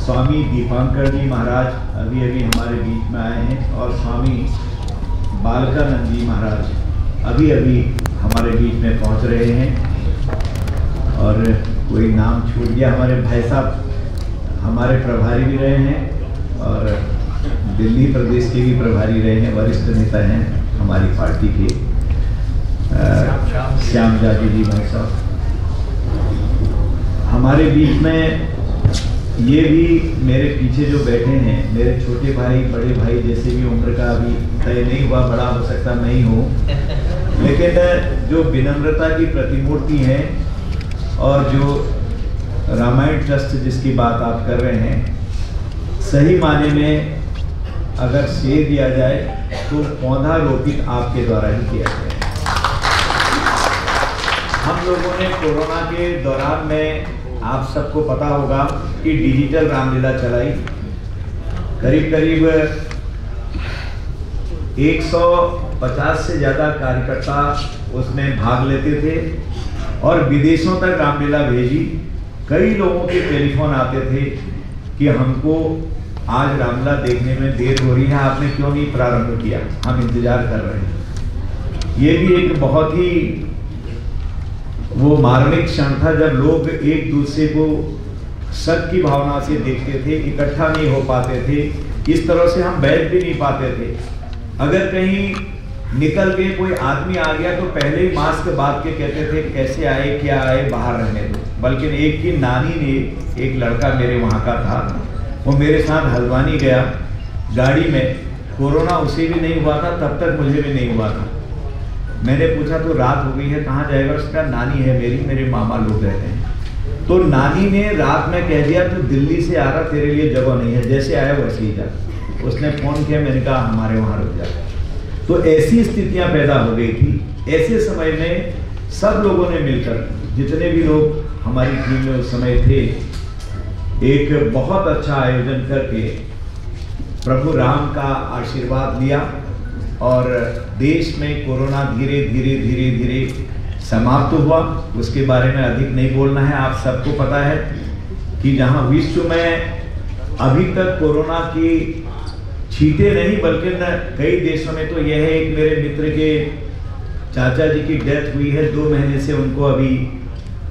स्वामी दीपांकर जी महाराज अभी अभी हमारे बीच में आए हैं और स्वामी बालकानंद जी महाराज अभी अभी हमारे बीच में पहुंच रहे हैं। और कोई नाम छूट गया, हमारे भाई साहब हमारे प्रभारी भी रहे हैं और दिल्ली प्रदेश के भी प्रभारी रहे हैं, वरिष्ठ नेता हैं हमारी पार्टी के श्याम जाजी जी भाई साहब हमारे बीच में। ये भी मेरे पीछे जो बैठे हैं मेरे छोटे भाई बड़े भाई जैसे भी, उम्र का अभी तय नहीं हुआ, बड़ा हो सकता मैं ही हूँ, लेकिन जो विनम्रता की प्रतिमूर्ति है और जो रामायण ट्रस्ट जिसकी बात आप कर रहे हैं, सही माने में अगर श्रेय दिया जाए तो पौधा रोपित आपके द्वारा ही किया गया है। हम लोगों ने कोरोना के दौरान में, आप सबको पता होगा कि डिजिटल रामलीला चलाई। करीब करीब 150 से ज़्यादा कार्यकर्ता उसमें भाग लेते थे और विदेशों तक रामलीला भेजी। कई लोगों के टेलीफोन आते थे कि हमको आज रामलीला देखने में देर हो रही है, आपने क्यों नहीं प्रारंभ किया, हम इंतजार कर रहे हैं। ये भी एक बहुत ही वो मार्मिक क्षण था जब लोग एक दूसरे को शक की भावना से देखते थे, इकट्ठा नहीं हो पाते थे, इस तरह से हम बैठ भी नहीं पाते थे। अगर कहीं निकल के कोई आदमी आ गया तो पहले ही मास्क बांध के कहते थे कैसे आए क्या आए, बाहर रहने दो। बल्कि एक की नानी ने, एक लड़का मेरे वहाँ का था, वो मेरे साथ हल्द्वानी गया गाड़ी में, कोरोना उसे भी नहीं हुआ था, तब तक मुझे भी नहीं हुआ था। मैंने पूछा तो रात हो गई है, कहाँ जाएगा? उसका नानी है मेरी, मेरे मामा लोग रहते हैं। तो नानी ने रात में कह दिया तू दिल्ली से आ रहा, तेरे लिए जगह नहीं है, जैसे आया वैसे ही जा। उसने फ़ोन किया, मैंने कहा हमारे वहाँ रुक जा। तो ऐसी स्थितियाँ पैदा हो गई थी। ऐसे समय में सब लोगों ने मिलकर, जितने भी लोग हमारी टीम में उस समय थे, एक बहुत अच्छा आयोजन करके प्रभु राम का आशीर्वाद लिया और देश में कोरोना धीरे धीरे धीरे धीरे समाप्त हुआ। उसके बारे में अधिक नहीं बोलना है। आप सबको पता है कि जहां विश्व में अभी तक कोरोना की छींटे नहीं, बल्कि कई देशों में तो यह है, एक मेरे मित्र के चाचा जी की डेथ हुई है, 2 महीने से उनको अभी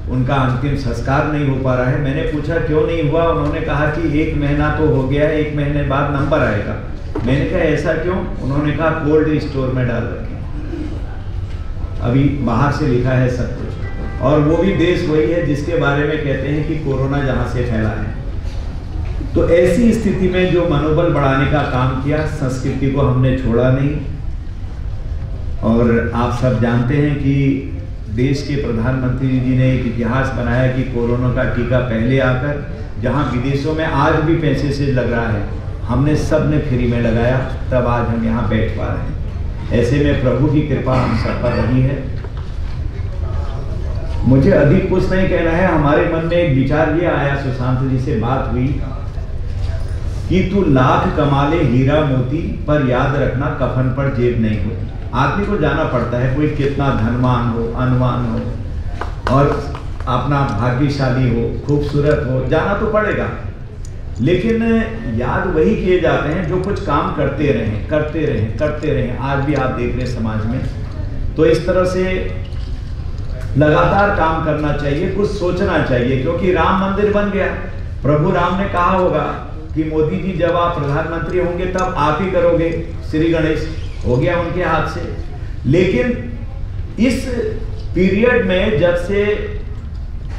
उनका अंतिम संस्कार नहीं हो पा रहा है। मैंने पूछा क्यों नहीं हुआ? उन्होंने कहा कि 1 महीना तो हो गया है, 1 महीने बाद नंबर आएगा। मैंने कहा ऐसा क्यों? उन्होंने कहा कोल्ड स्टोर में डाल रखें, अभी बाहर से लिखा है सब कुछ। और वो भी देश वही है जिसके बारे में कहते हैं कि कोरोना जहां से फैला है। तो ऐसी स्थिति में जो मनोबल बढ़ाने का काम किया, संस्कृति को हमने छोड़ा नहीं। और आप सब जानते हैं कि देश के प्रधानमंत्री जी ने एक इतिहास बनाया कि कोरोना का टीका पहले आकर, जहां विदेशों में आज भी पैसे से लग रहा है, हमने सब ने फ्री में लगाया, तब आज हम यहाँ बैठ पा रहे हैं। ऐसे में प्रभु की कृपा हम सब पर रही है। मुझे अधिक कुछ नहीं कहना है। हमारे मन में एक विचार ये आया, सुशांत जी से बात हुई कि तू लाख कमा ले हीरा मोती, पर याद रखना कफन पर जेब नहीं होती। आदमी को जाना पड़ता है, कोई कितना धनवान हो, अनवान हो और अपना भाग्यशाली हो, खूबसूरत हो, जाना तो पड़ेगा। लेकिन याद वही किए जाते हैं जो कुछ काम करते रहें, करते रहें, करते रहें। आज भी आप देख रहे हैं समाज में, तो इस तरह से लगातार काम करना चाहिए, कुछ सोचना चाहिए, क्योंकि राम मंदिर बन गया। प्रभु राम ने कहा होगा कि मोदी जी जब आप प्रधानमंत्री होंगे तब आप ही करोगे, श्री गणेश हो गया उनके हाथ से। लेकिन इस पीरियड में जब से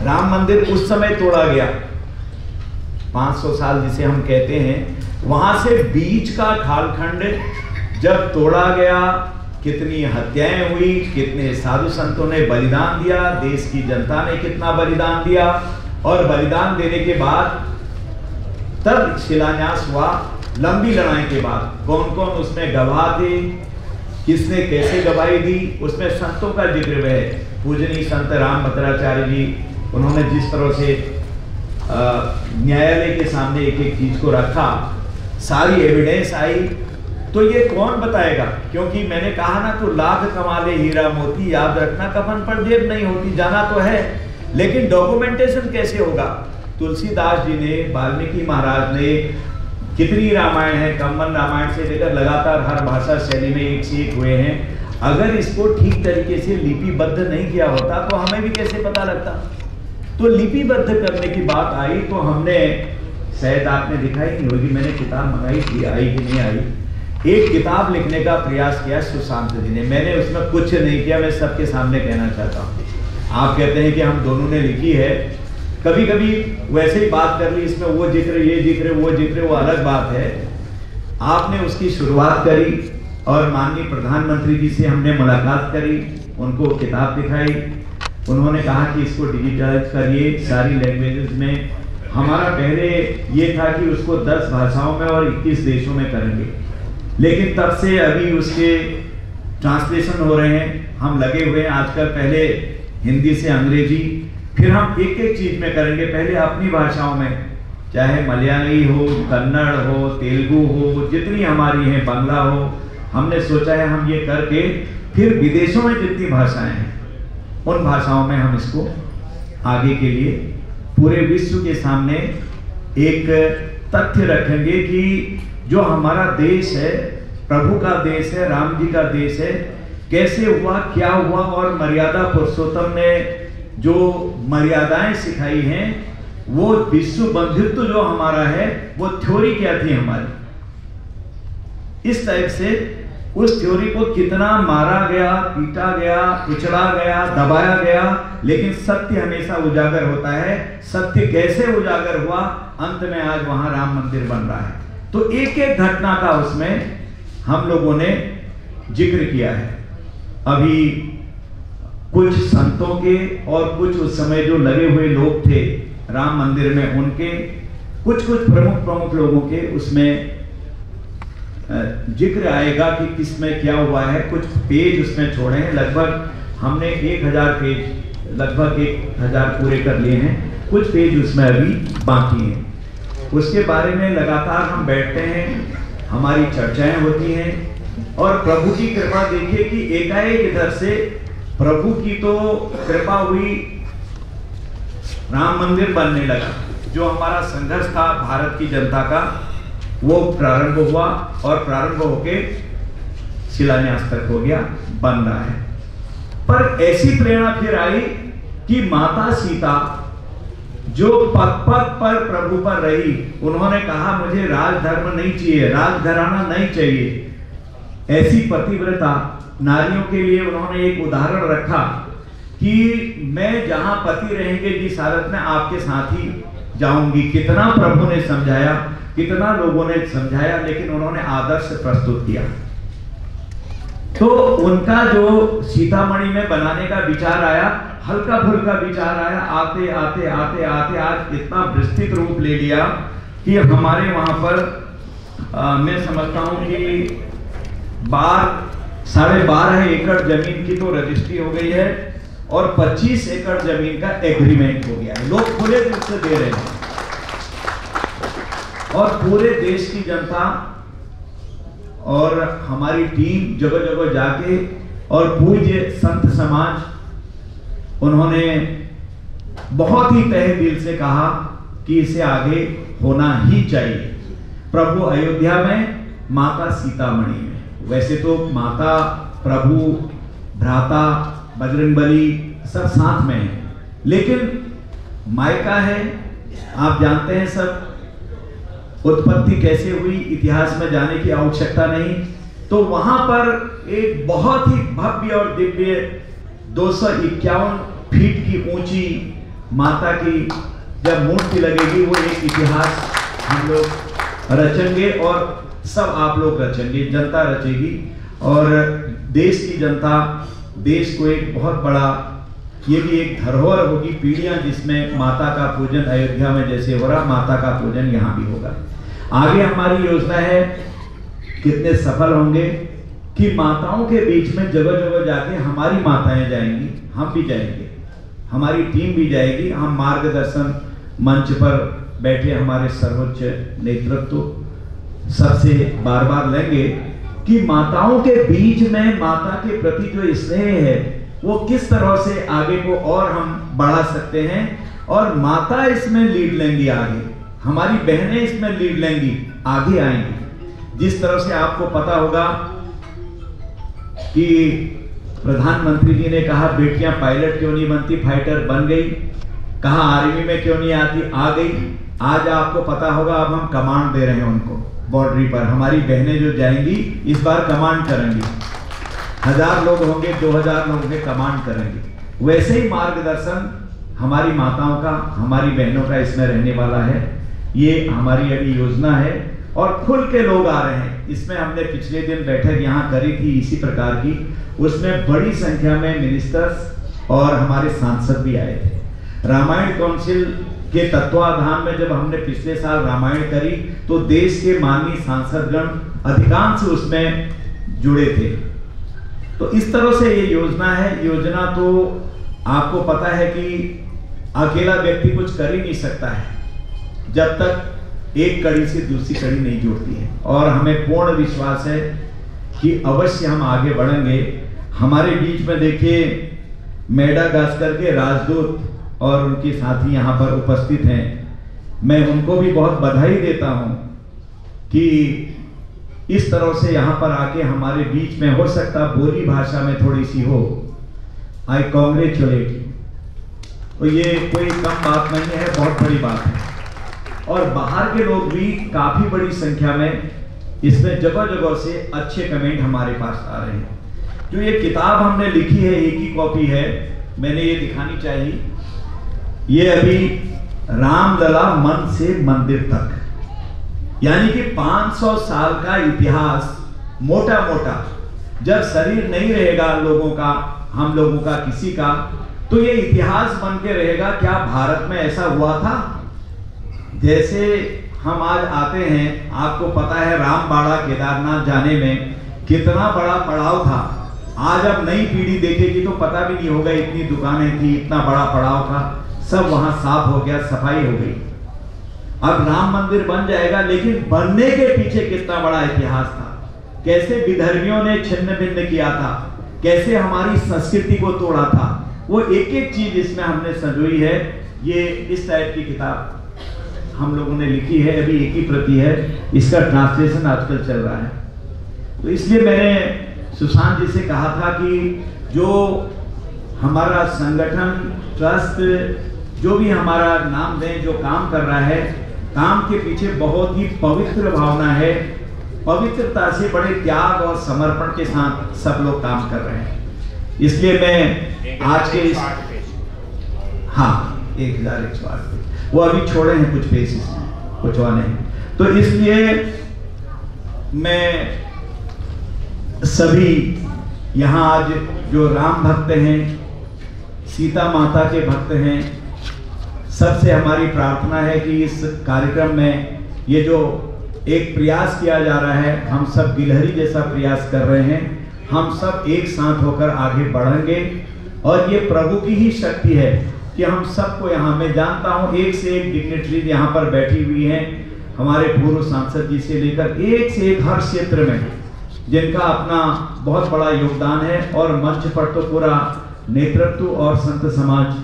राम मंदिर उस समय तोड़ा गया, 500 साल जिसे हम कहते हैं, वहां से बीच का खालखंड जब तोड़ा गया, कितनी हत्याएं हुई, कितने साधु संतों ने बलिदान दिया, देश की जनता ने कितना बलिदान दिया। और बलिदान देने के बाद तब शिलान्यास हुआ। लंबी लड़ाई के बाद कौन कौन उसमें गवाह थे, किसने कैसे गवाही दी, उसमें संतों का जिक्र है। पूजनीय संत राम भद्राचार्य जी, उन्होंने जिस तरह से न्यायालय के सामने एक एक चीज को रखा, सारी एविडेंस आई, तो ये कौन बताएगा? क्योंकि मैंने कहा ना, तो लाख कमा ले हीरा मोती, याद रखना कफन पर जेब नहीं होती। जाना तो है, लेकिन डॉक्यूमेंटेशन कैसे होगा? तुलसीदास जी ने, वाल्मीकि महाराज ने, कितनी रामायण है, कंबन रामायण से लेकर लगातार हर भाषा शैली में एक से एक हुए हैं। अगर इसको ठीक तरीके से लिपिबद्ध नहीं किया होता तो हमें भी कैसे पता लगता। तो लिपिबद्ध करने की बात आई तो हमने, शायद आपने दिखाई नहीं होगी, मैंने किताब मंगाई थी, आई कि नहीं आई, एक किताब लिखने का प्रयास किया सुशांत जी ने। मैंने उसमें कुछ नहीं किया, मैं सबके सामने कहना चाहता हूँ। आप कहते हैं कि हम दोनों ने लिखी है, कभी कभी वैसे ही बात कर ली, इसमें वो जिक्र, ये जिक्र, वो जिक्र, वो अलग बात है। आपने उसकी शुरुआत करी और माननीय प्रधानमंत्री जी से हमने मुलाकात करी, उनको किताब दिखाई, उन्होंने कहा कि इसको डिजिटलाइज करिए सारी लैंग्वेजेस में। हमारा पहले ये था कि उसको 10 भाषाओं में और 21 देशों में करेंगे, लेकिन तब से अभी उसके ट्रांसलेशन हो रहे हैं, हम लगे हुए हैं आजकल। पहले हिंदी से अंग्रेजी, फिर हम एक एक चीज में करेंगे। पहले अपनी भाषाओं में, चाहे मलयाली हो, कन्नड़ हो, तेलुगु हो, जितनी हमारी हैं, बांग्ला हो, हमने सोचा है हम ये करके फिर विदेशों में जितनी भाषाएं हैं उन भाषाओं में हम इसको आगे के लिए पूरे विश्व के सामने एक तथ्य रखेंगे कि जो हमारा देश है, प्रभु का देश है, राम जी का देश है, कैसे हुआ, क्या हुआ, और मर्यादा पुरुषोत्तम ने जो मर्यादाएं सिखाई हैं, वो विश्व बंधुत्व जो हमारा है, वो थ्योरी क्या थी हमारी। इस टाइप से उस थ्योरी को कितना मारा गया, पीटा गया, कुचला गया, दबाया गया, लेकिन सत्य हमेशा उजागर होता है। सत्य कैसे उजागर हुआ, अंत में आज वहां राम मंदिर बन रहा है। तो एक एक घटना का उसमें हम लोगों ने जिक्र किया है। अभी कुछ संतों के और कुछ उस समय जो लगे हुए लोग थे राम मंदिर में, उनके कुछ प्रमुख लोगों के उसमें जिक्र आएगा कि किसमें क्या हुआ है। कुछ पेज उसमें छोड़े हैं, लगभग हमने 1000 पेज, लगभग 1000 पूरे कर लिए हैं, कुछ पेज उसमें अभी बाकी हैं। उसके बारे में लगातार हम बैठते हैं, हमारी चर्चाएं होती हैं, और प्रभु की कृपा देखिए कि एकाएक इधर से प्रभु की तो कृपा हुई, राम मंदिर बनने लगा। जो हमारा संघर्ष था भारत की जनता का, वो प्रारंभ हुआ और प्रारंभ होके शिलान्यास तक हो गया, बन रहा है। पर ऐसी प्रेरणा फिर आई कि माता सीता जो पद पर प्रभु पर रही, उन्होंने कहा मुझे राजधर्म नहीं चाहिए, राजघराना नहीं चाहिए। ऐसी पतिव्रता नारियों के लिए उन्होंने एक उदाहरण रखा कि मैं जहां पति रहेंगे जिस हालत में आपके साथ ही जाऊंगी। कितना प्रभु ने समझाया, कितना लोगों ने समझाया, लेकिन उन्होंने आदर्श प्रस्तुत किया। तो उनका जो सीतामढ़ी में बनाने का विचार आया, हल्का फुल्का विचार आया, आते आते आते आते आज इतना विस्तृत रूप ले लिया कि हमारे वहां पर मैं समझता हूं कि 12.5 एकड़ जमीन की तो रजिस्ट्री हो गई है और 25 एकड़ जमीन का एग्रीमेंट हो गया है। लोग खुले दिल से दे रहे हैं और पूरे देश की जनता और हमारी टीम जगह जगह जाके, और पूज्य संत समाज, उन्होंने बहुत ही तहे दिल से कहा कि इसे आगे होना ही चाहिए। प्रभु अयोध्या में, माता सीतामढ़ी में। वैसे तो माता, प्रभु, भ्राता, बजरंगबली सब साथ में है, लेकिन मायका है, आप जानते हैं सब। उत्पत्ति कैसे हुई इतिहास में जाने की आवश्यकता नहीं। तो वहां पर एक बहुत ही भव्य और दिव्य 251 फीट की ऊंची माता की जब मूर्ति लगेगी, वो एक इतिहास हम लोग रचेंगे और सब आप लोग रचेंगे, जनता रचेगी, और देश की जनता, देश को एक बहुत बड़ा, ये भी एक धरोहर होगी, पीढ़ियां जिसमें माता का पूजन अयोध्या में जैसे हो रहा, माता का पूजन यहाँ भी होगा। आगे हमारी योजना है, कितने सफल होंगे कि माताओं के बीच में जगह जगह जाके हमारी माताएं जाएंगी, हम भी जाएंगे, हमारी टीम भी जाएगी। हम मार्गदर्शन मंच पर बैठे हमारे सर्वोच्च नेतृत्व सबसे बार बार लेंगे कि माताओं के बीच में माता के प्रति जो स्नेह है वो किस तरह से आगे को और हम बढ़ा सकते हैं, और माता इसमें लीड लेंगी, आगे हमारी बहनें इसमें लीड लेंगी, आगे आएंगी। जिस तरह से आपको पता होगा कि प्रधानमंत्री जी ने कहा बेटियां पायलट क्यों नहीं बनती, फाइटर बन गई, कहा आर्मी में क्यों नहीं आती, आ गई। आज आपको पता होगा अब हम कमांड दे रहे हैं उनको, बॉर्डरी पर हमारी बहनें जो जाएंगी इस बार कमांड करेंगी। 1000 लोग होंगे, 2000 लोग होंगे, कमांड करेंगे। वैसे ही मार्गदर्शन हमारी माताओं का, हमारी बहनों का इसमें रहने वाला है। ये हमारी अभी योजना है और खुल के लोग आ रहे हैं इसमें। हमने पिछले दिन बैठक यहाँ करी थी इसी प्रकार की, उसमें बड़ी संख्या में मिनिस्टर्स और हमारे सांसद भी आए थे। रामायण काउंसिल के तत्वाधान में जब हमने पिछले साल रामायण करी तो देश के माननीय सांसदगण अधिकांश उसमें जुड़े थे। तो इस तरह से ये योजना है। योजना तो आपको पता है कि अकेला व्यक्ति कुछ कर ही नहीं सकता है जब तक एक कड़ी से दूसरी कड़ी नहीं जुड़ती है, और हमें पूर्ण विश्वास है कि अवश्य हम आगे बढ़ेंगे। हमारे बीच में देखिए मेडागास्कर के राजदूत और उनके साथी यहाँ पर उपस्थित हैं। मैं उनको भी बहुत बधाई देता हूँ कि इस तरह से यहाँ पर आके हमारे बीच में, हो सकता बोली भाषा में थोड़ी सी हो, आई कांग्रेचुलेट यू। तो ये कोई कम बात नहीं है, बहुत बड़ी बात है। और बाहर के लोग भी काफी बड़ी संख्या में इसमें जगह जगह से अच्छे कमेंट हमारे पास आ रहे हैं। जो ये किताब हमने लिखी है, एक ही कॉपी है, मैंने ये दिखानी चाहिए। ये अभी रामलला मन से मंदिर तक, यानी कि 500 साल का इतिहास मोटा मोटा। जब शरीर नहीं रहेगा लोगों का, हम लोगों का, किसी का, तो ये इतिहास बन के रहेगा। क्या भारत में ऐसा हुआ था? जैसे हम आज आते हैं, आपको पता है रामबाड़ा केदारनाथ जाने में कितना बड़ा पड़ाव था। आज अब नई पीढ़ी देखेगी तो पता भी नहीं होगा, इतनी दुकानें थी, इतना बड़ा पड़ाव था, सब वहां साफ हो गया, सफाई हो गई। अब राम मंदिर बन जाएगा, लेकिन बनने के पीछे कितना बड़ा इतिहास था, कैसे विधर्मियों ने छिन्न भिन्न किया था, कैसे हमारी संस्कृति को तोड़ा था, वो एक एक चीज इसमें हमने संजोई है। ये इस टाइप की किताब हम लोगों ने लिखी है, अभी एक ही प्रति है, इसका ट्रांसलेशन आजकल चल रहा है। तो इसलिए मैंने सुशांत जी से कहा था कि जो हमारा संगठन, ट्रस्ट, जो भी हमारा नाम दें, जो काम कर रहा है, काम के पीछे बहुत ही पवित्र भावना है। पवित्रता से, बड़े त्याग और समर्पण के साथ सब लोग काम कर रहे हैं। इसलिए मैं आज के इस, हाँ 1108 वो अभी छोड़े हैं कुछ पेसिस में, कुछ और नहीं। तो इसलिए मैं सभी यहाँ आज जो राम भक्त हैं, सीता माता के भक्त हैं, सबसे हमारी प्रार्थना है कि इस कार्यक्रम में ये जो एक प्रयास किया जा रहा है, हम सब गिलहरी जैसा प्रयास कर रहे हैं, हम सब एक साथ होकर आगे बढ़ेंगे। और ये प्रभु की ही शक्ति है कि हम सबको यहाँ, मैं जानता हूँ एक से एक डिग्निटरी यहाँ पर बैठी हुई हैं, हमारे पूर्व सांसद जी से लेकर एक से एक हर क्षेत्र में जिनका अपना बहुत बड़ा योगदान है। और मंच पर तो पूरा नेतृत्व और संत समाज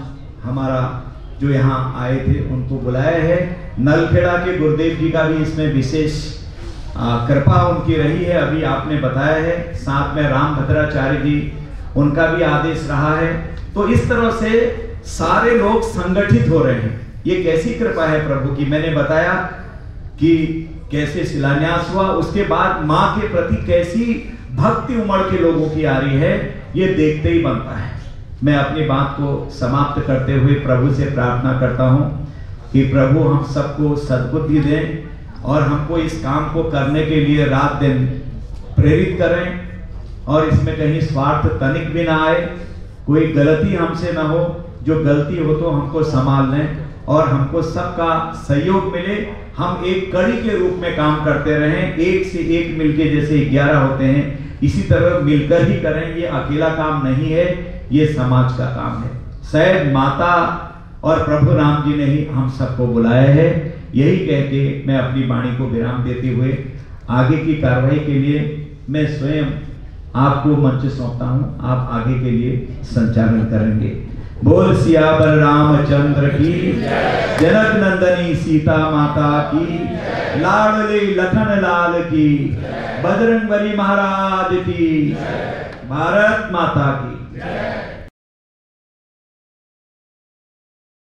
हमारा जो यहाँ आए थे उनको बुलाया है। नलखेड़ा के गुरुदेव जी का भी इसमें विशेष कृपा उनकी रही है, अभी आपने बताया है। साथ में राम भद्राचार्य जी, उनका भी आदेश रहा है। तो इस तरह से सारे लोग संगठित हो रहे हैं। ये कैसी कृपा है प्रभु की। मैंने बताया कि कैसे शिलान्यास हुआ, उसके बाद माँ के प्रति कैसी भक्ति उमड़ के लोगों की आ रही है, ये देखते ही बनता है। मैं अपनी बात को समाप्त करते हुए प्रभु से प्रार्थना करता हूँ कि प्रभु हम सबको सद्बुद्धि दें और हमको इस काम को करने के लिए रात दिन प्रेरित करें, और इसमें कहीं स्वार्थ तनिक भी ना आए, कोई गलती हमसे ना हो। जो गलती हो तो हमको संभाल लें और हमको सबका सहयोग मिले। हम एक कड़ी के रूप में काम करते रहें, एक से एक मिलके, जैसे 11 होते हैं इसी तरह मिलकर ही करें। ये अकेला काम नहीं है, ये समाज का काम है। शायद माता और प्रभु राम जी ने ही हम सबको बुलाया है। यही कह के मैं अपनी वाणी को विराम देते हुए आगे की कार्रवाई के लिए मैं स्वयं आपको मंच सौंपता हूं। आप आगे के लिए संचालन करेंगे। बोल सियावर रामचंद्र की, जनक नंदनी सीता माता की, लाडले लखन लाल की, बजरंगबली महाराज की, भारत माता की।